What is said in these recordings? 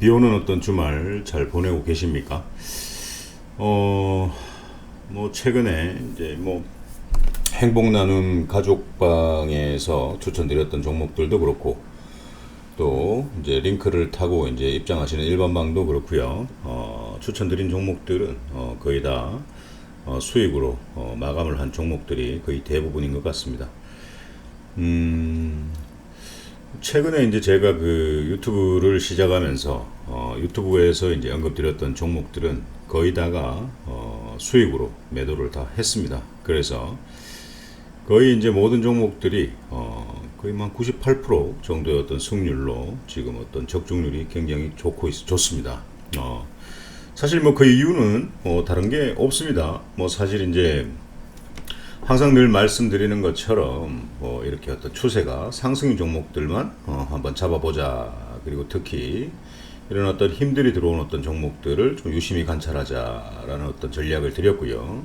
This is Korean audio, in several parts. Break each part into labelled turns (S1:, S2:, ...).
S1: 비 오는 어떤 주말 잘 보내고 계십니까? 뭐 최근에 이제 뭐 행복 나눔 가족방에서 추천드렸던 종목들도 그렇고 또 이제 링크를 타고 이제 입장하시는 일반방도 그렇고요. 추천드린 종목들은 거의 다 수익으로 마감을 한 종목들이 거의 대부분인 것 같습니다. 최근에 이제 제가 그 유튜브를 시작하면서 유튜브에서 이제 언급드렸던 종목들은 거의 다가 수익으로 매도를 다 했습니다. 그래서 거의 이제 모든 종목들이 거의 한 98% 정도의 어떤 승률로 지금 어떤 적중률이 굉장히 좋습니다. 사실 뭐 그 이유는 다른 게 없습니다. 뭐 사실 이제 항상 늘 말씀드리는 것처럼 뭐 이렇게 어떤 추세가 상승인 종목들만 한번 잡아보자. 그리고 특히 이런 어떤 힘들이 들어온 어떤 종목들을 좀 유심히 관찰하자라는 어떤 전략을 드렸고요.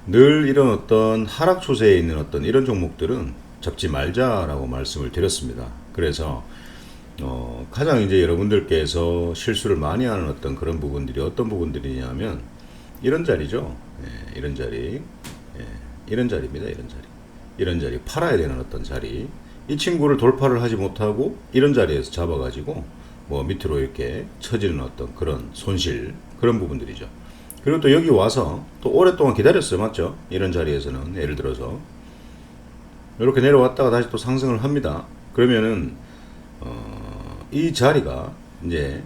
S1: 늘 이런 어떤 하락 추세에 있는 어떤 이런 종목들은 잡지 말자라고 말씀을 드렸습니다. 그래서 가장 이제 여러분들께서 실수를 많이 하는 어떤 그런 부분들이 어떤 부분들이냐면 이런 자리죠. 예, 이런 자리. 예, 이런 자리입니다. 이런 자리 팔아야 되는 어떤 자리, 이 친구를 돌파를 하지 못하고 이런 자리에서 잡아가지고 뭐 밑으로 이렇게 처지는 어떤 그런 손실, 그런 부분들이죠. 그리고 또 여기 와서 또 오랫동안 기다렸어요. 맞죠? 이런 자리에서는 예를 들어서 이렇게 내려왔다가 다시 또 상승을 합니다. 그러면은 이 자리가 이제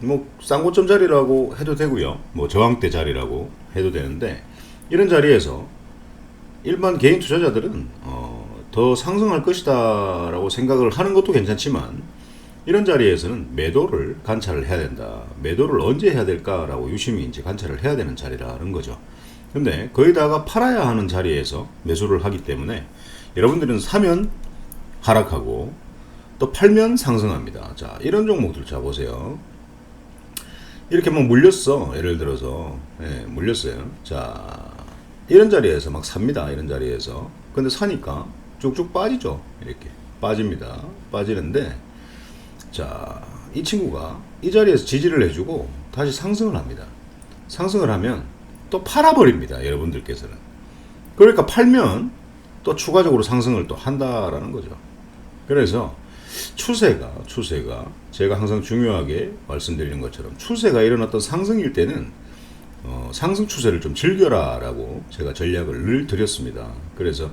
S1: 뭐 쌍고점 자리라고 해도 되고요, 뭐 저항대 자리라고 해도 되는데, 이런 자리에서 일반 개인 투자자들은 더 상승할 것이다 라고 생각을 하는 것도 괜찮지만, 이런 자리에서는 매도를 관찰을 해야 된다. 매도를 언제 해야 될까라고 유심히 이제 관찰을 해야 되는 자리라는 거죠. 근데 거기다가 팔아야 하는 자리에서 매수를 하기 때문에 여러분들은 사면 하락하고 또 팔면 상승합니다. 자, 이런 종목들 자 보세요. 이렇게 막 물렸어. 예를 들어서 물렸어요. 자, 이런 자리에서 막 삽니다. 이런 자리에서. 근데 사니까 쭉쭉 빠지죠. 이렇게 빠집니다. 빠지는데, 자, 이 친구가 이 자리에서 지지를 해주고 다시 상승을 합니다. 상승을 하면 또 팔아버립니다. 여러분들께서는. 그러니까 팔면 또 추가적으로 상승을 또 한다라는 거죠. 그래서 추세가 제가 항상 중요하게 말씀드리는 것처럼 추세가 이런 어떤 상승일 때는 상승 추세를 좀 즐겨라 라고 제가 전략을 늘 드렸습니다. 그래서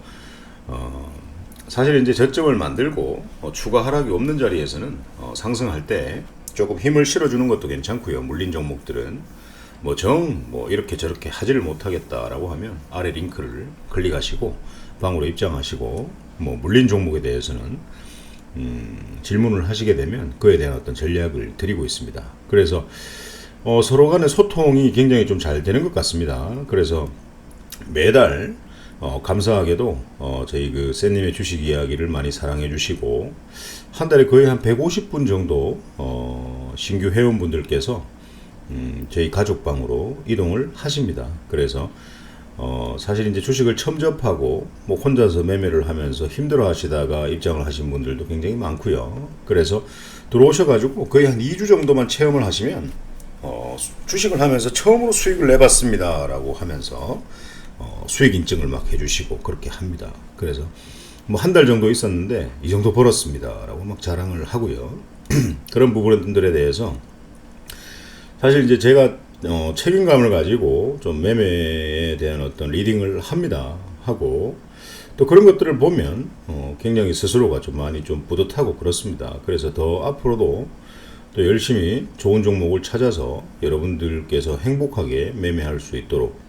S1: 사실 이제 저점을 만들고 추가 하락이 없는 자리에서는 상승할 때 조금 힘을 실어주는 것도 괜찮고요. 물린 종목들은 뭐 이렇게 저렇게 하지를 못하겠다라고 하면 아래 링크를 클릭하시고 방으로 입장하시고, 뭐 물린 종목에 대해서는 질문을 하시게 되면 그에 대한 어떤 전략을 드리고 있습니다. 그래서 서로 간의 소통이 굉장히 좀 잘 되는 것 같습니다. 그래서 매달 감사하게도 저희 그 쌤님의 주식 이야기를 많이 사랑해 주시고, 한 달에 거의 한 150분 정도 신규 회원분들께서 저희 가족방으로 이동을 하십니다. 그래서 사실 이제 주식을 처음 접하고 뭐 혼자서 매매를 하면서 힘들어 하시다가 입장을 하신 분들도 굉장히 많고요. 그래서 들어오셔가지고 거의 한 2주 정도만 체험을 하시면 주식을 하면서 처음으로 수익을 내봤습니다 라고 하면서 수익 인증을 막 해주시고 그렇게 합니다. 그래서 뭐 한 달 정도 있었는데 이 정도 벌었습니다 라고 막 자랑을 하고요. 그런 부분들에 대해서 사실 이제 제가 책임감을 가지고 좀 매매에 대한 어떤 리딩을 합니다. 하고 또 그런 것들을 보면 굉장히 스스로가 좀 많이 좀 뿌듯하고 그렇습니다. 그래서 더 앞으로도 또 열심히 좋은 종목을 찾아서 여러분들께서 행복하게 매매할 수 있도록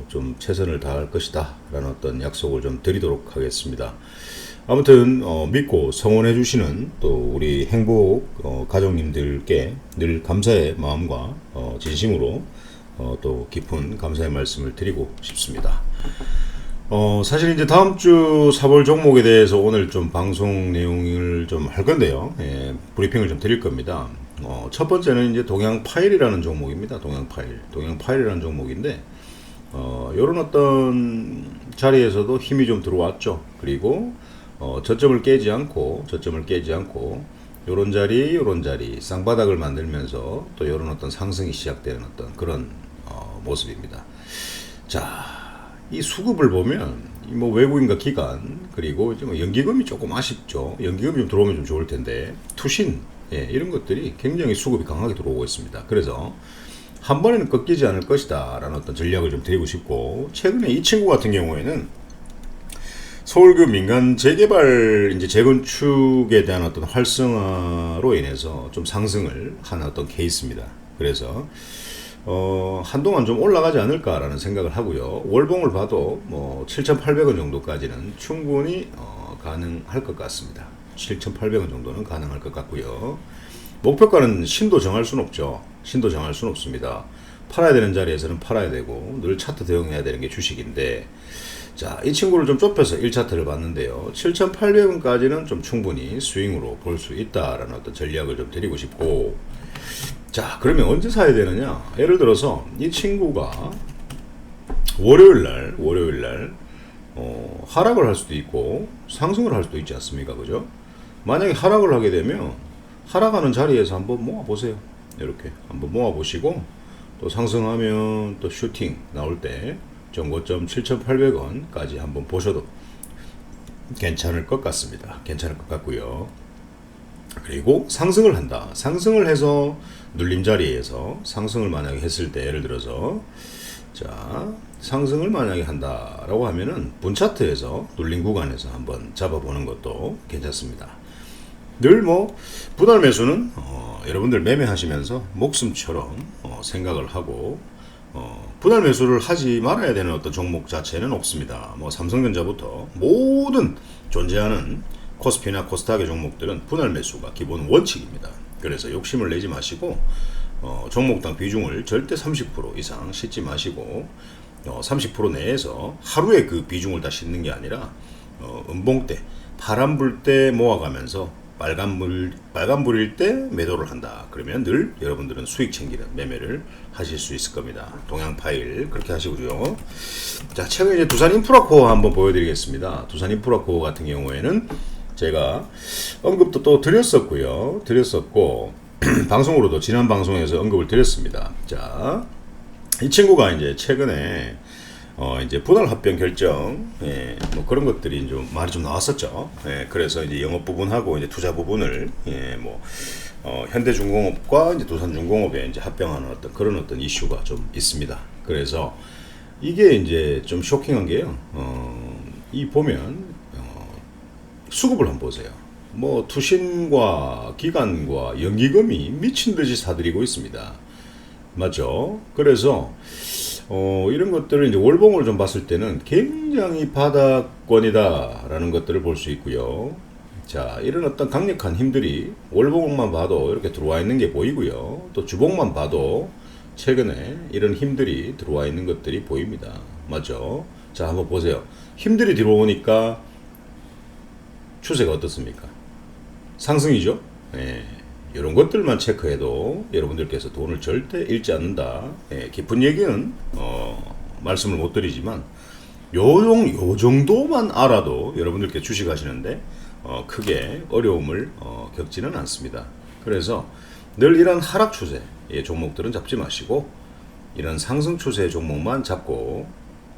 S1: 좀 최선을 다할 것이다 라는 어떤 약속을 좀 드리도록 하겠습니다. 아무튼 믿고 성원해 주시는 또 우리 행복 가족님들께 늘 감사의 마음과 진심으로 또 깊은 감사의 말씀을 드리고 싶습니다. 사실 이제 다음 주 사볼 종목에 대해서 오늘 좀 방송 내용을 좀 할 건데요. 브리핑을 좀 드릴 겁니다. 첫 번째는 이제 동양파일이라는 종목입니다. 동양파일이라는 종목인데, 요런 어떤 자리에서도 힘이 좀 들어왔죠. 그리고 저점을 깨지 않고 요런 자리 요런 자리 쌍바닥을 만들면서 또 요런 어떤 상승이 시작되는 어떤 그런 모습입니다. 자, 이 수급을 보면 뭐 외국인과 기관 그리고 뭐 연기금이 조금 아쉽죠. 연기금이 좀 들어오면 좀 좋을 텐데 투신 이런 것들이 굉장히 수급이 강하게 들어오고 있습니다. 그래서 한 번에는 꺾이지 않을 것이다 라는 어떤 전략을 좀 드리고 싶고, 최근에 이 친구 같은 경우에는 서울 그 민간 재개발 이제 재건축에 대한 어떤 활성화로 인해서 좀 상승을 하는 어떤 케이스입니다. 그래서 한동안 좀 올라가지 않을까라는 생각을 하고요. 월봉을 봐도 뭐 7,800원 정도까지는 충분히 가능할 것 같습니다. 7,800원 정도는 가능할 것 같고요. 목표가는 신도 정할 수는 없죠. 신도 정할 수는 없습니다. 팔아야 되는 자리에서는 팔아야 되고 늘 차트 대응해야 되는 게 주식인데, 자, 이 친구를 좀 좁혀서 1차트를 봤는데요. 7,800원까지는 좀 충분히 스윙으로 볼 수 있다라는 어떤 전략을 좀 드리고 싶고, 자, 그러면 언제 사야 되느냐? 예를 들어서 이 친구가 월요일날 하락을 할 수도 있고 상승을 할 수도 있지 않습니까? 그죠? 만약에 하락을 하게 되면 하락하는 자리에서 한번 모아보세요. 이렇게 한번 모아보시고, 또 상승하면 또 슈팅 나올 때 정고점 7,800원까지 한번 보셔도 괜찮을 것 같습니다. 괜찮을 것 같고요. 그리고 상승을 한다. 상승을 해서 눌림 자리에서 상승을 만약에 했을 때, 예를 들어서 자, 상승을 만약에 한다라고 하면은 분차트에서 눌림 구간에서 한번 잡아보는 것도 괜찮습니다. 늘 뭐 분할 매수는 여러분들 매매하시면서 목숨처럼 생각을 하고, 분할 매수를 하지 말아야 되는 어떤 종목 자체는 없습니다. 뭐 삼성전자부터 모든 존재하는 코스피나 코스닥의 종목들은 분할 매수가 기본 원칙입니다. 그래서 욕심을 내지 마시고 종목당 비중을 절대 30% 이상 싣지 마시고, 30% 내에서 하루에 그 비중을 다 싣는 게 아니라 음봉 때, 바람 불 때 모아가면서 빨간불일 때 매도를 한다. 그러면 늘 여러분들은 수익 챙기는 매매를 하실 수 있을 겁니다. 동양 파일 그렇게 하시고요. 자, 최근 이제 두산 인프라코어 한번 보여드리겠습니다. 두산 인프라코어 같은 경우에는 제가 언급도 또 드렸었고 방송으로도 지난 방송에서 언급을 드렸습니다. 자, 이 친구가 이제 최근에 이제 분할 합병 결정, 뭐 그런 것들이 좀 말이 좀 나왔었죠. 그래서 이제 영업 부분하고 이제 투자 부분을, 현대중공업과 이제 두산중공업에 이제 합병하는 어떤 그런 어떤 이슈가 좀 있습니다. 그래서 이게 이제 좀 쇼킹한 게요. 이 보면 수급을 한번 보세요. 뭐 투신과 기관과 연기금이 미친 듯이 사들이고 있습니다. 맞죠? 그래서 이런 것들을 이제 월봉을 좀 봤을 때는 굉장히 바닥권이다라는 것들을 볼 수 있고요. 자, 이런 어떤 강력한 힘들이 월봉만 봐도 이렇게 들어와 있는 게 보이고요. 또 주봉만 봐도 최근에 이런 힘들이 들어와 있는 것들이 보입니다. 맞죠? 자, 한번 보세요. 힘들이 들어오니까 추세가 어떻습니까? 상승이죠? 이런 것들만 체크해도 여러분들께서 돈을 절대 잃지 않는다. 깊은 얘기는 말씀을 못 드리지만 요 정도만 알아도 여러분들께 주식하시는데 크게 어려움을 겪지는 않습니다. 그래서 늘 이런 하락 추세 종목들은 잡지 마시고 이런 상승 추세 종목만 잡고,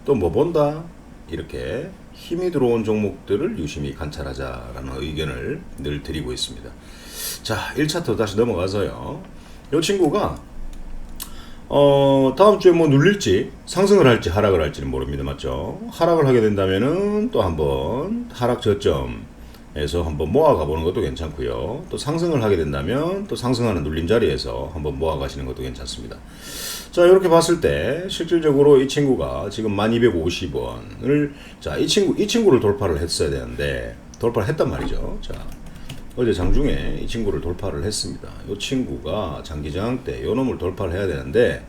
S1: 또 뭐 본다? 이렇게 힘이 들어온 종목들을 유심히 관찰하자라는 의견을 늘 드리고 있습니다. 자, 1차트 다시 넘어가서요. 이 친구가 다음 주에 뭐 눌릴지 상승을 할지 하락을 할지는 모릅니다. 맞죠? 하락을 하게 된다면은 또 한번 하락 저점에서 한번 모아가 보는 것도 괜찮고요. 또 상승을 하게 된다면 또 상승하는 눌림 자리에서 한번 모아 가시는 것도 괜찮습니다. 자, 이렇게 봤을 때 실질적으로 이 친구가 지금 1250원을, 자, 이 친구를 돌파를 했어야 되는데 돌파를 했단 말이죠. 자, 어제 장중에 이 친구를 돌파를 했습니다. 이 친구가 장기저항 때 요 놈을 돌파를 해야 되는데,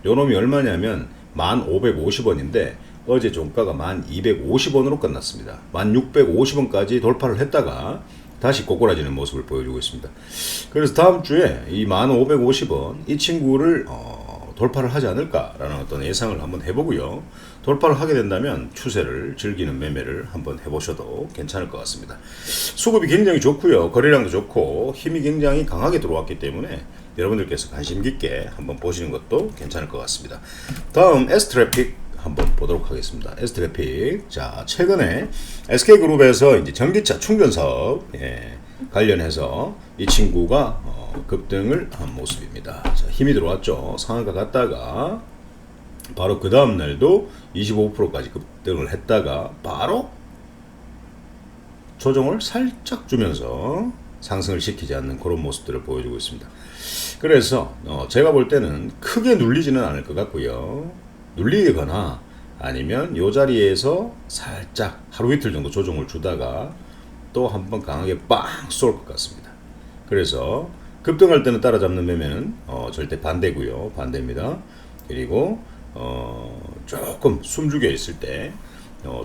S1: 요 놈이 얼마냐면 1550원인데 어제 종가가 1250원으로 끝났습니다. 1650원까지 돌파를 했다가 다시 꼬꾸라지는 모습을 보여주고 있습니다. 그래서 다음 주에 이 1550원 이 친구를 돌파를 하지 않을까라는 어떤 예상을 한번 해보고요. 돌파를 하게 된다면 추세를 즐기는 매매를 한번 해보셔도 괜찮을 것 같습니다. 수급이 굉장히 좋고요. 거래량도 좋고 힘이 굉장히 강하게 들어왔기 때문에 여러분들께서 관심 깊게 한번 보시는 것도 괜찮을 것 같습니다. 다음 S트래픽 한번 보도록 하겠습니다. S트래픽. 자, 최근에 SK그룹에서 이제 전기차 충전 사업 관련해서 이 친구가 급등을 한 모습입니다. 자, 힘이 들어왔죠. 상한가 갔다가 바로 그 다음 날도 25%까지 급등을 했다가 바로 조정을 살짝 주면서 상승을 시키지 않는 그런 모습들을 보여주고 있습니다. 그래서 제가 볼 때는 크게 눌리지는 않을 것 같고요. 눌리거나 아니면 이 자리에서 살짝 하루 이틀 정도 조정을 주다가 또 한번 강하게 빵 쏠 것 같습니다. 그래서 급등할 때는 따라잡는 매매는 절대 반대고요. 반대입니다. 그리고 조금 숨죽여 있을 때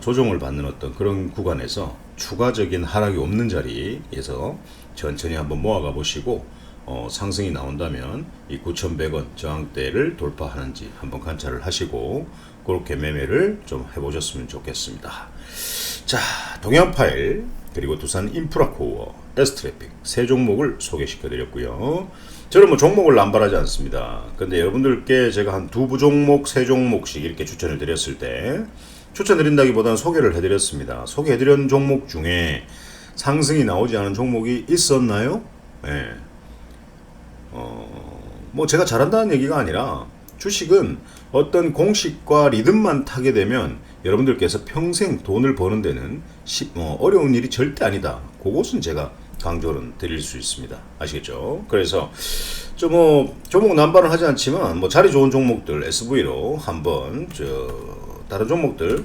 S1: 조정을 받는 어떤 그런 구간에서 추가적인 하락이 없는 자리에서 천천히 한번 모아가 보시고 상승이 나온다면 이 9,100원 저항대를 돌파하는지 한번 관찰을 하시고 그렇게 매매를 좀 해보셨으면 좋겠습니다. 자, 동양파일 그리고 두산 인프라코어, S트래픽 세 종목을 소개시켜 드렸고요. 저는 뭐 종목을 남발하지 않습니다. 근데 여러분들께 제가 한 두 종목, 세 종목씩 이렇게 추천을 드렸을 때 추천드린다기보다는 소개를 해드렸습니다. 소개해드린 종목 중에 상승이 나오지 않은 종목이 있었나요? 네. 뭐 제가 잘한다는 얘기가 아니라 주식은 어떤 공식과 리듬만 타게 되면 여러분들께서 평생 돈을 버는 데는 어려운 일이 절대 아니다. 그것은 제가 강조를 드릴 수 있습니다. 아시겠죠? 그래서 종목 남발은 하지 않지만 뭐 자리 좋은 종목들 SV로 한번 다른 종목들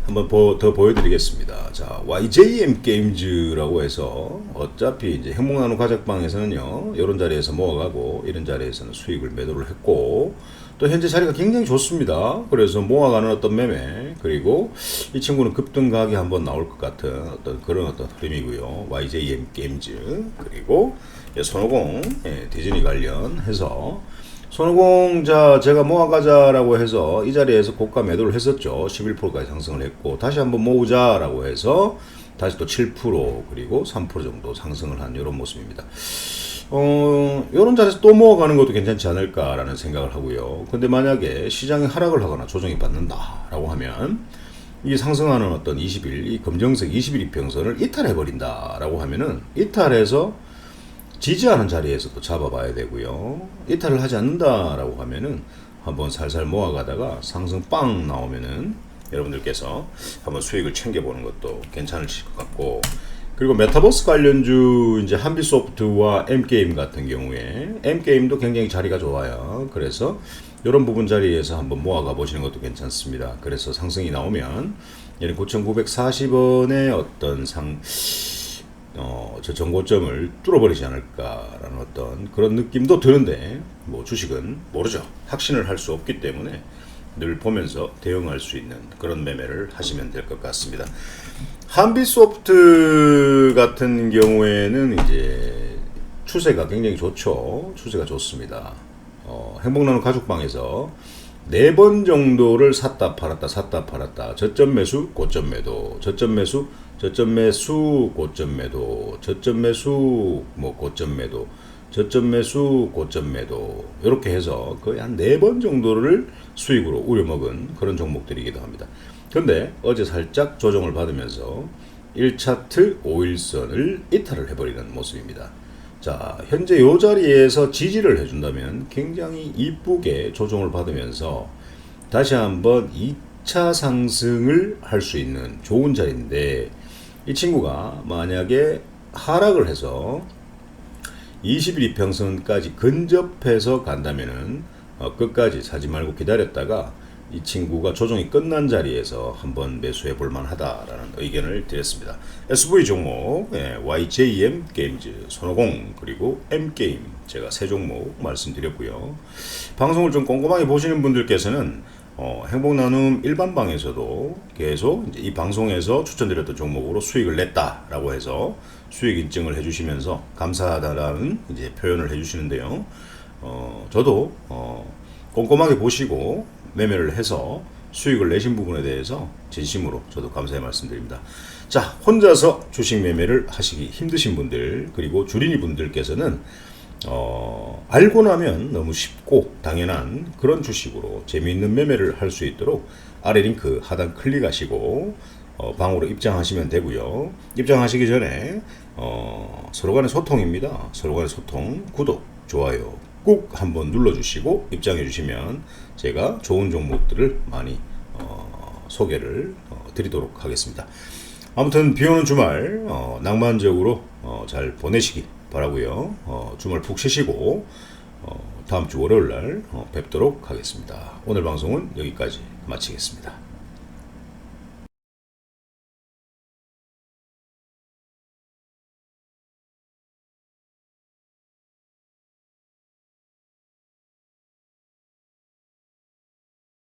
S1: 한번 더 보여드리겠습니다. 자, YJM 게임즈라고 해서 어차피 이제 행복나눔 가족방에서는요 이런 자리에서 모아가고 이런 자리에서는 수익을 매도를 했고 또 현재 자리가 굉장히 좋습니다. 그래서 모아가는 어떤 매매 그리고 이 친구는 급등각이 한번 나올 것 같은 어떤 그런 어떤 흐름이고요. YJM 게임즈 그리고 손오공 디즈니 관련해서 손오공 제가 모아가자라고 해서 이 자리에서 고가 매도를 했었죠. 11%까지 상승을 했고 다시 한번 모으자라고 해서 다시 또 7% 그리고 3% 정도 상승을 한 이런 모습입니다. 이런 자리에서 또 모아가는 것도 괜찮지 않을까라는 생각을 하고요. 근데 만약에 시장이 하락을 하거나 조정이 받는다라고 하면 이 상승하는 어떤 20일 이 검정색 20일 이평선을 이탈해버린다라고 하면은 이탈해서 지지하는 자리에서 또 잡아봐야 되고요. 이탈을 하지 않는다라고 하면은 한번 살살 모아가다가 상승 빵 나오면은 여러분들께서 한번 수익을 챙겨보는 것도 괜찮으실 것 같고 그리고 메타버스 관련주 이제 한비소프트와 M게임 같은 경우에 M게임도 굉장히 자리가 좋아요. 그래서 이런 부분 자리에서 한번 모아가 보시는 것도 괜찮습니다. 그래서 상승이 나오면 9,940원의 어떤 저 정고점을 뚫어버리지 않을까라는 어떤 그런 느낌도 드는데 뭐 주식은 모르죠. 확신을 할 수 없기 때문에 늘 보면서 대응할 수 있는 그런 매매를 하시면 될 것 같습니다. 한비소프트 같은 경우에는 이제 추세가 굉장히 좋죠. 추세가 좋습니다. 행복나눔 가족방에서 4번 정도를 샀다 팔았다 저점 매수 고점 매도 저점 매수 고점 매도 저점 매수 뭐 고점 매도 저점 매수 고점 매도 이렇게 해서 거의 한 4번 정도를 수익으로 우려먹은 그런 종목들이기도 합니다. 근데 어제 살짝 조정을 받으면서 1차트 5일선을 이탈을 해버리는 모습입니다. 자, 현재 이 자리에서 지지를 해준다면 굉장히 이쁘게 조정을 받으면서 다시 한번 2차 상승을 할 수 있는 좋은 자리인데 이 친구가 만약에 하락을 해서 20일 이평선까지 근접해서 간다면은 끝까지 사지 말고 기다렸다가 이 친구가 조정이 끝난 자리에서 한번 매수해 볼 만하다라는 의견을 드렸습니다. SV 종목, YJM 게임즈, 손오공 그리고 M게임 제가 세 종목 말씀드렸고요. 방송을 좀 꼼꼼하게 보시는 분들께서는 행복나눔 일반방에서도 계속 이제 이 방송에서 추천드렸던 종목으로 수익을 냈다라고 해서 수익 인증을 해주시면서 감사하다라는 이제 표현을 해주시는데요. 저도 꼼꼼하게 보시고 매매를 해서 수익을 내신 부분에 대해서 진심으로 저도 감사의 말씀드립니다. 자, 혼자서 주식 매매를 하시기 힘드신 분들, 그리고 주린이 분들께서는 알고 나면 너무 쉽고 당연한 그런 주식으로 재미있는 매매를 할 수 있도록 아래 링크 하단 클릭하시고 방으로 입장하시면 되고요. 입장하시기 전에 서로 간의 소통입니다. 서로 간의 소통, 구독, 좋아요 꼭 한번 눌러주시고 입장해 주시면 제가 좋은 종목들을 많이 소개를 드리도록 하겠습니다. 아무튼 비오는 주말 낭만적으로 잘 보내시기 바라고요. 주말 푹 쉬시고 다음 주 월요일 날 뵙도록 하겠습니다. 오늘 방송은 여기까지 마치겠습니다.